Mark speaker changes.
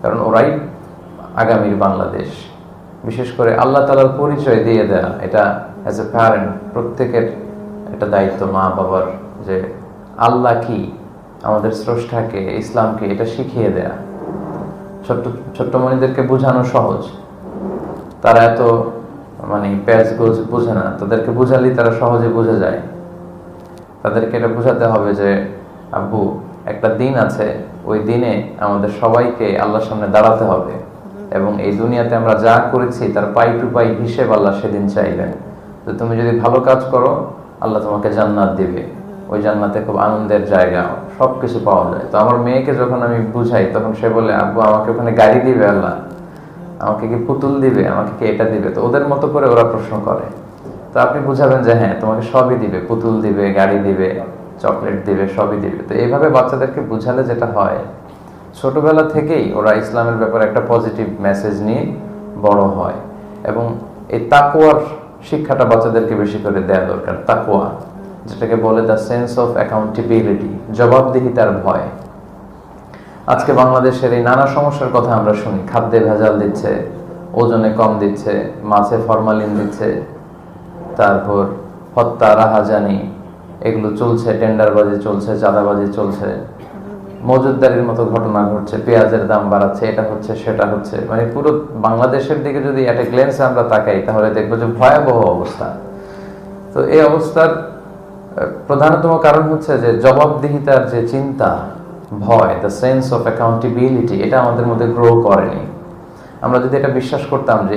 Speaker 1: কারণ ওরাই আগামীর বাংলাদেশ। বিশেষ করে আল্লাহ তাআলার পরিচয় দিয়ে দেয়া, এটা অ্যাজ এ প্যারেন্ট প্রত্যেকের একটা দায়িত্ব, মা বাবার, যে আল্লাহ কি, আমাদের স্রষ্টাকে, ইসলামকে, এটা শিখিয়ে দেয়া। ছোট্ট ছোট্ট মনিদেরকে বোঝানো সহজ, তারা এত প্যাচ গোজ বোঝে না, তাদেরকে বোঝালেই তারা সহজে বুঝে যায়। তাদেরকে এটা বোঝাতে হবে যে আব্বু, একটা দিন আছে, ওই দিনে আমাদের সবাইকে আল্লাহর সামনে দাঁড়াতে হবে, এবং এই দুনিয়াতে আমরা যা করেছি তার পাই টু পাই হিসেব আল্লাহ সেদিন চাইবেন। তো তুমি যদি ভালো কাজ করো, আল্লাহ তোমাকে জান্নাত দিবে, ওই জান্নাতে খুব আনন্দের জায়গা, সবকিছু পাওয়া যায়। তো আমার মেয়েকে যখন আমি বুঝাই, তখন সে বলে, আব্বু আমাকে ওখানে গাড়ি দিবে আল্লাহ, আমাকে কি পুতুল দিবে, আমাকে কি এটা দিবে? তো ওদের মতো করে ওরা প্রশ্ন করে। তো আপনি বুঝাবেন যে হ্যাঁ, তোমাকে সবই দিবে, পুতুল দিবে, গাড়ি দিবে, চকলেট দিবে, সবই দিবে। তো এইভাবে বাচ্চাদেরকে বুঝালে যেটা হয়, ছোটবেলা থেকেই ওরা ইসলামের ব্যাপারে একটা পজিটিভ মেসেজ নিয়ে বড় হয়। এবং এই তাকওয়ার শিক্ষাটা বাচ্চাদেরকে বেশি করে দেওয়া দরকার। তাকওয়া, যেটাকে বলে দ্য সেন্স অফ অ্যাকাউন্টেবিলিটি, জবাবদিহিতার ভয়। আজকে বাংলাদেশের এই নানা সমস্যার কথা আমরা শুনি। খাদ্যে ভেজাল দিচ্ছে, ওজনে কম দিচ্ছে, মাছে ফরমালিন দিচ্ছে, তারপর হত্যা, রাহাজানি, এগুলো চলছে, টেন্ডারবাজি চলছে, চাঁদাবাজি চলছে, মজুদদারির মতো ঘটনা ঘটছে, পেঁয়াজের দাম বাড়াচ্ছে, এটা হচ্ছে সেটা হচ্ছে। পুরো বাংলাদেশের দিকে যদি একটা গ্লেন্সে আমরা তাকাই, তাহলে দেখবো যে ভয়াবহ অবস্থা। তো এই অবস্থার প্রধানতম কারণ হচ্ছে যে জবাবদিহিতার যে চিন্তা, ভয়, দ্য সেন্স অফ অ্যাকাউন্টেবিলিটি, এটা আমাদের মধ্যে গ্রো করেনি। আমরা যদি এটা বিশ্বাস করতাম যে